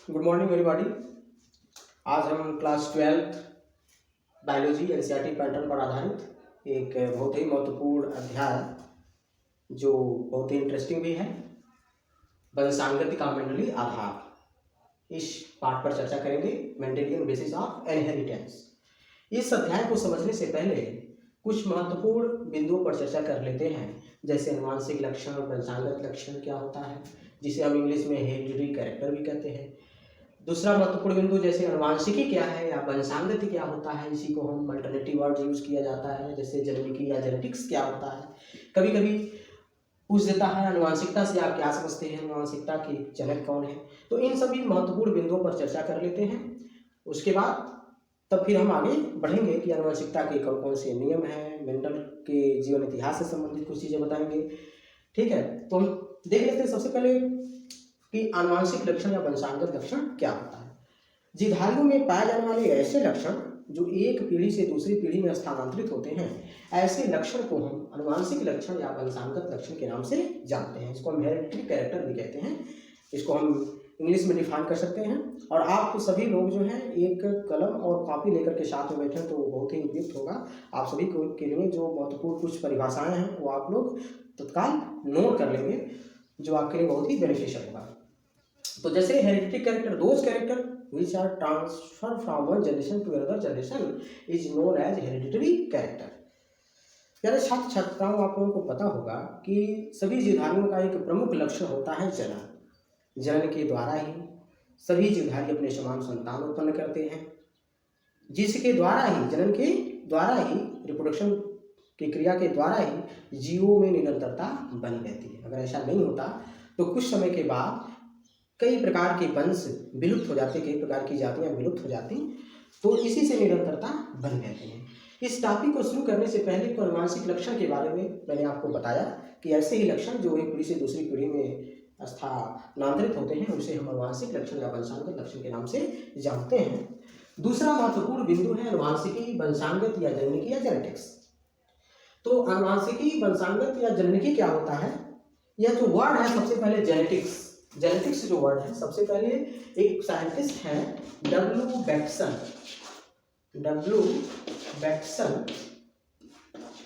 Good morning everybody. आज हम class 12 biology NCERT pattern पर आधारित एक बहुत ही महत्वपूर्ण अध्याय जो बहुत ही इंटरेस्टिंग भी है, वंशानुगति का मेंडली आधार, इस पाठ पर चर्चा करेंगे। Mendelian basis of inheritance. इस अध्याय को समझने से पहले कुछ महत्वपूर्ण बिंदुओं पर चर्चा कर लेते हैं, जैसे अनुवांशिक लक्षण, वंशानुगत लक्षण क्या होता है, जिसे हम इंग्लिश में हेरिडिटरी कैरेक्टर भी कहते हैं। दूसरा महत्वपूर्ण बिंदु जैसे अनुवांशिकी क्या है या वंशानुगति क्या होता है, इसी को हम अल्टरनेटिव वर्ड यूज किया जाता है, जैसे जेनेटिकी या जेनेटिक्स क्या होता है। कभी कभी पूछ देता है अनुवांशिकता से आप क्या समझते हैं, अनुवांशिकता के जनक कौन है। तो इन सभी महत्वपूर्ण बिंदुओं पर चर्चा कर लेते हैं। उसके बाद तब फिर हम आगे बढ़ेंगे कि अनुवांशिकता के कौन कौन से नियम हैं, मेंडल के जीवन इतिहास से संबंधित कुछ चीज़ें बताएंगे। ठीक है, तो हम देख लेते हैं सबसे पहले कि आनुवांशिक लक्षण या वंशानुगत लक्षण क्या होता है। जीवधारियों में पाए जाने वाले ऐसे लक्षण जो एक पीढ़ी से दूसरी पीढ़ी में स्थानांतरित होते हैं, ऐसे लक्षण को हम आनुवांशिक लक्षण या वंशानुगत लक्षण के नाम से जानते हैं। इसको हम हेरिडिटरी कैरेक्टर भी कहते हैं। इसको हम इंग्लिश में डिफाइन कर सकते हैं। और आप सभी लोग जो हैं एक कलम और कॉपी लेकर के साथ में बैठे तो बहुत ही उपयुक्त होगा। आप सभी के लिए जो महत्वपूर्ण कुछ परिभाषाएं हैं वो आप लोग तत्काल नोट कर लेंगे, जो आपके लिए बहुत ही बेनिफिशियल होगा। तो जैसे hereditary character, those character which are transferred from one generation to another generation is known as hereditary character। यानी छात्र छात्राओं आप लोगों को पता होगा कि सभी जीवधारियों का एक प्रमुख लक्षण होता है जनन। जनन के द्वारा ही सभी जीवधारी अपने समान संतान उत्पन्न करते हैं, जिसके द्वारा ही जनन के द्वारा ही रिप्रोडक्शन की क्रिया के द्वारा ही जीवों में निरंतरता बनी रहती है। अगर ऐसा नहीं होता तो कुछ समय के बाद कई प्रकार के वंश विलुप्त हो जाते, कई प्रकार की जातियां विलुप्त हो जाती, तो इसी से निरंतरता बनी रहती है। इस टॉपिक को शुरू करने से पहले तो अनुवांशिक लक्षण के बारे में मैंने आपको बताया कि ऐसे ही लक्षण जो एक पीढ़ी से दूसरी पीढ़ी में स्थानांतरित होते हैं उसे हम अनुवांशिक लक्षण या वंशानुगत लक्षण के नाम से जानते हैं। दूसरा महत्वपूर्ण बिंदु है अनुवांशिकी, वंशानुगत या जेनेटिकी या जेनेटिक्स। तो अनुवांशिकी, वंशानुगत या जेनेटिकी क्या होता है? यह जो वर्ड है, सबसे पहले जेनेटिक्स, जेनेटिक्स जो वर्ड है, सबसे पहले एक साइंटिस्ट हैं डब्ल्यू बेटसन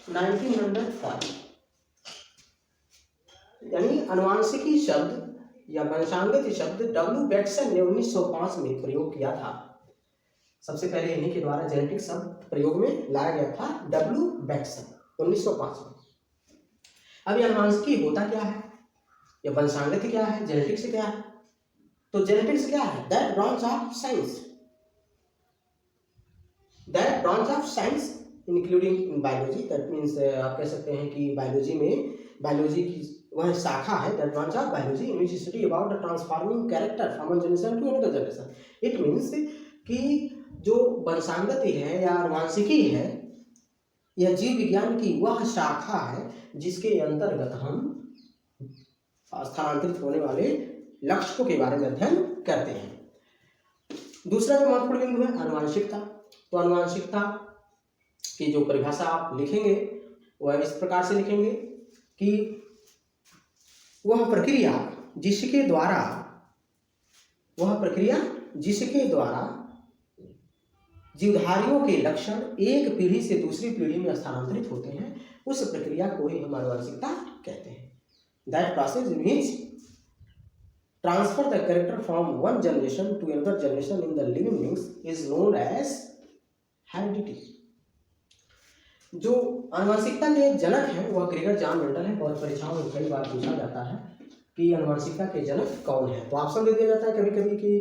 1905, यानी अनुवांशिकी शब्द या वंशानुगत शब्द डब्ल्यू बेटसन ने 1905 में प्रयोग किया था। सबसे पहले इन्हीं के द्वारा जेनेटिक्स शब्द प्रयोग में लाया गया था, डब्ल्यू बेटसन 1905 में। अब अनुवांशिकी होता क्या है, या वंशानुगति क्या है, जेनेटिक्स क्या है? तो जेनेटिक्स क्या है? That branch of science including in biology. That means आप कह सकते हैं कि बायोलॉजी में, बायोलॉजी की वह शाखा है, that branch of biology in which study about the transforming character from one generation to another generation. It means कि जो वंशानुगति है या अनुवांशिकी है, यह जीव विज्ञान की वह शाखा है जिसके अंतर्गत हम स्थानांतरित होने वाले लक्ष्यों के बारे में अध्ययन करते हैं। दूसरा जो महत्वपूर्ण बिंदु है अनुवांशिकता। तो अनुवांशिकता की जो परिभाषा आप लिखेंगे वह इस प्रकार से लिखेंगे कि वह प्रक्रिया जिसके द्वारा जीवधारियों के लक्षण एक पीढ़ी से दूसरी पीढ़ी में स्थानांतरित होते हैं, उस प्रक्रिया को ही हम अनुवांशिकता कहते हैं। That process in which transfer the character from one generation to another generation in the living beings is known as heredity। जो आनुवंशिकता के जनक हैं वह ग्रेगर जॉन मेंडल है। बहुत परीक्षाओं में कई बार पूछा जाता है कि आनुवंशिकता के जनक कौन है, तो ऑप्शन दे दिया जाता है कभी कभी कि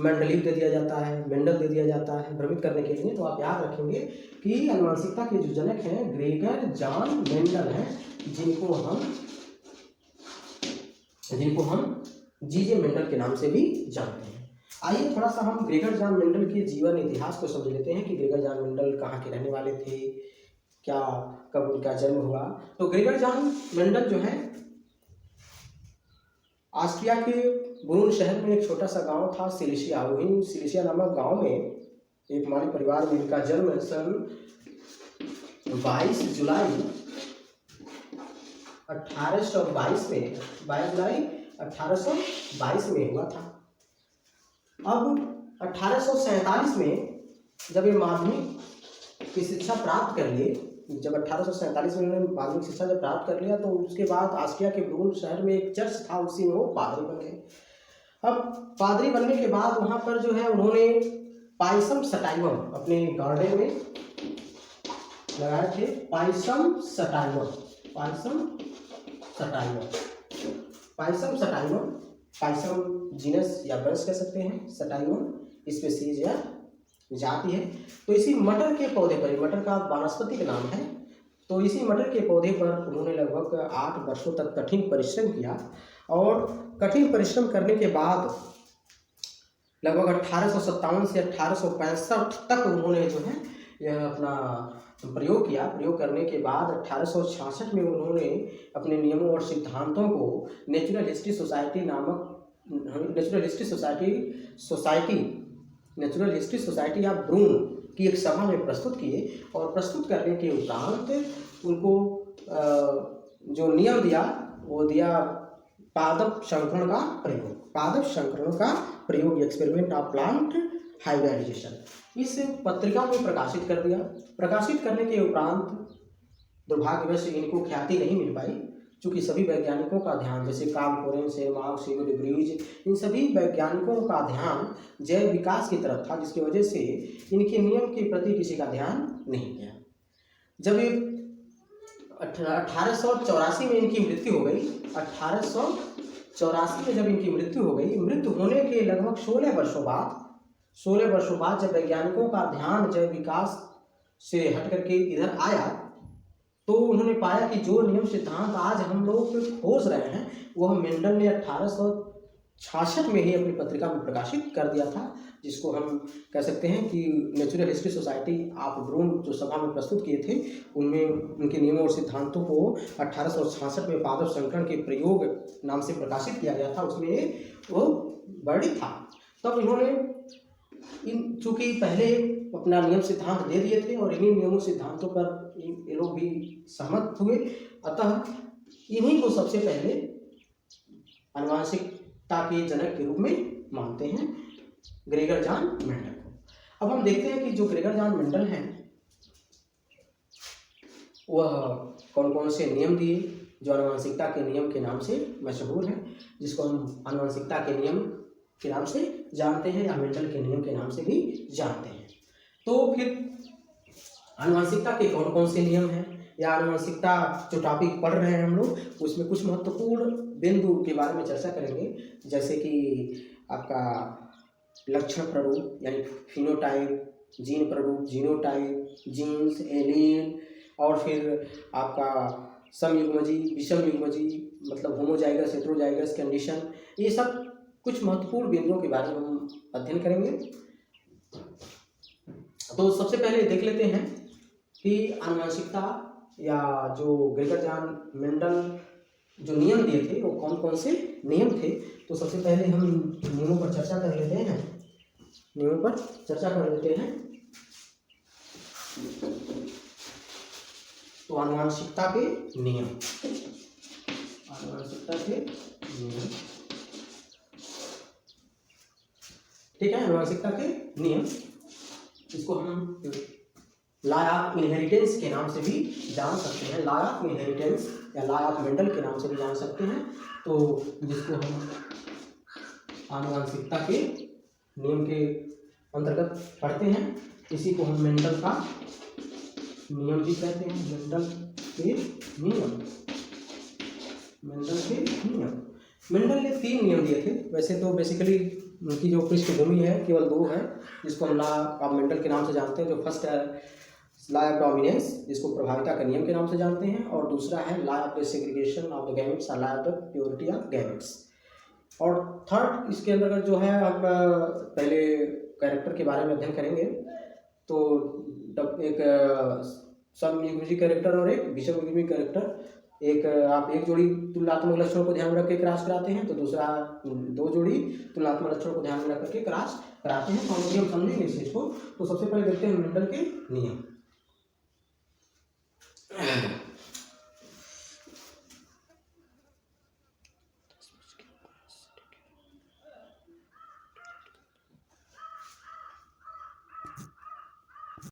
मेंडलीव दे दिया जाता है, मेंडल दे दिया जाता है, भ्रमित करने के लिए। तो आप याद रखेंगे कि आनुवंशिकता के जो जनक हैं ग्रेगर जॉन मेंडल हैं, जिनको हम जीजे मेंडल के नाम से भी जानते हैं। आइए थोड़ा सा हम ग्रेगर जॉन मेंडल के जीवन इतिहास को समझ लेते हैं कि ग्रेगर जॉन मेंडल कहाँ के रहने वाले थे, क्या कब उनका जन्म हुआ। तो ग्रेगर जॉन मेंडल जो है ऑस्ट्रिया के ब्रून शहर में एक छोटा सा गांव था सिलिसिया। वहीं सिलिसिया नामक गांव में एक हमारे परिवार में इनका जन्म सन 22 जुलाई 1822 में 22 जुलाई 1822 में हुआ था। अब 1847 में जब ये माध्यमिक की शिक्षा प्राप्त कर लिए, जब 1847 में उन्होंने माध्यमिक शिक्षा जब प्राप्त कर लिया तो उसके बाद ऑस्ट्रिया के ब्रून शहर में एक चर्च था, उसी में वो पादरी बन गए। अब पादरी बनने के बाद वहाँ पर जो है उन्होंने पाइसम सटाइवम अपने गार्डन में लगाए थे। पाइसम सटाइवम, पाइसम जीनस या वंश कह सकते हैं, सटाइवम स्पीशीज या जाति है। तो इसी मटर के पौधे पर, मटर का वानस्पतिक नाम है, तो इसी मटर के पौधे पर उन्होंने लगभग 8 वर्षों तक कठिन परिश्रम किया और कठिन परिश्रम करने के बाद लगभग 1857 से 1865 तक उन्होंने जो है यह अपना प्रयोग किया। प्रयोग करने के बाद 1866 में उन्होंने अपने नियमों और सिद्धांतों को नेचुरल हिस्ट्री सोसाइटी या ब्रून की एक सभा में प्रस्तुत किए और प्रस्तुत करने के उपरांत उनको जो नियम दिया वो दिया पादप संकरण का प्रयोग, एक्सपेरिमेंट ऑफ प्लांट हाइब्रिडाइजेशन। इस पत्रिका में प्रकाशित कर दिया। प्रकाशित करने के उपरांत दुर्भाग्यवश इनको ख्याति नहीं मिल पाई, क्योंकि सभी वैज्ञानिकों का ध्यान, जैसे कार्ल लोरेंस, मार्क्स ब्रूज, इन सभी वैज्ञानिकों का ध्यान जैव विकास की तरफ था, जिसकी वजह से इनके नियम के प्रति किसी का ध्यान नहीं गया। जब 1884 में इनकी मृत्यु हो गई, 1884 में जब इनकी मृत्यु हो गई, मृत्यु होने के लगभग 16 वर्षों बाद जब वैज्ञानिकों का ध्यान जैव विकास से हट करके इधर आया, तो उन्होंने पाया कि जो नियम सिद्धांत आज हम लोग खोज रहे हैं वह मेंडल ने 1866 में ही अपनी पत्रिका में प्रकाशित कर दिया था, जिसको हम कह सकते हैं कि नेचुरल हिस्ट्री सोसाइटी ऑफ ब्रून जो सभा में प्रस्तुत किए थे, उनमें उनके नियमों और सिद्धांतों को 1866 में पादप संकरण के प्रयोग नाम से प्रकाशित किया गया था, उसमें वो वर्णित था। तब इन्होंने चूँकि पहले अपना नियम सिद्धांत दे दिए थे और इन्हीं नियमों सिद्धांतों पर ये लोग भी सहमत हुए, अतः इन्हीं को सबसे पहले आनुवंशिकता के जनक के रूप में मानते हैं, ग्रेगर जॉन मेंडल को। अब हम देखते हैं कि जो ग्रेगर जॉन मेंडल हैं वह कौन कौन से नियम दिए जो आनुवंशिकता के नियम के नाम से मशहूर हैं, जिसको हम आनुवंशिकता के नियम के नाम से जानते हैं या मेंडल के नियम के नाम से भी जानते हैं। तो फिर आनुवंशिकता के कौन कौन से नियम हैं या आनुवंशिकता जो टॉपिक पढ़ रहे हैं हम लोग, उसमें कुछ महत्वपूर्ण बिंदु के बारे में चर्चा करेंगे, जैसे कि आपका लक्षण प्रारूप यानी फिनोटाइप, जीन प्रारूप, जीनोटाइप, जीन्स, एलीन, और फिर आपका समयुग्मजी, विषमयुग्मजी मतलब होमोजाइगस, हेटेरोजाइगस कंडीशन, ये सब कुछ महत्वपूर्ण बिंदुओं के बारे में हम अध्ययन करेंगे। तो सबसे पहले देख लेते हैं कि आनुवंशिकता या जो ग्रेगर जॉन मेंडल जो नियम दिए थे वो कौन कौन से नियम थे। तो सबसे पहले हम नियमों पर चर्चा कर लेते हैं। तो आनुवंशिकता के नियम, ठीक है। आनुवंशिकता के नियम, इसको हम लॉ ऑफ इनहेरिटेंस के नाम से भी जान सकते हैं, लॉ ऑफ इनहेरिटेंस या लॉ ऑफ मेंडल के नाम से भी जान सकते हैं। तो जिसको हम आनुवंशिकता के नियम के अंतर्गत पढ़ते हैं, इसी को हम मेंडल का नियम भी कहते हैं। मेंडल ने 3 नियम दिए थे। वैसे तो बेसिकली उनकी जो पृष्ठभूमि है केवल 2 है, जिसको हम लॉ ऑफ मेंडल के नाम से जानते हैं। जो फर्स्ट है लॉ ऑफ डोमिनेंस, जिसको प्रभाविता का नियम के नाम से जानते हैं, और दूसरा है law of the segregation of the gametes, law of the purity of gametes. और थर्ड इसके अंतर्गत जो है हम पहले कैरेक्टर के बारे में अध्ययन करेंगे। तो एक समयुग्मी कैरेक्टर और एक विषमयुग्मी कैरेक्टर, आप एक जोड़ी तुलनात्मक लक्षणों को ध्यान में रख के क्रॉस कराते हैं, तो दूसरा 2 जोड़ी तुलनात्मक लक्षणों को ध्यान में रख करके क्रॉस कराते हैं। तो हम समझेंगे इस चीज को। तो सबसे पहले देखते हैं मेंडल के नियम।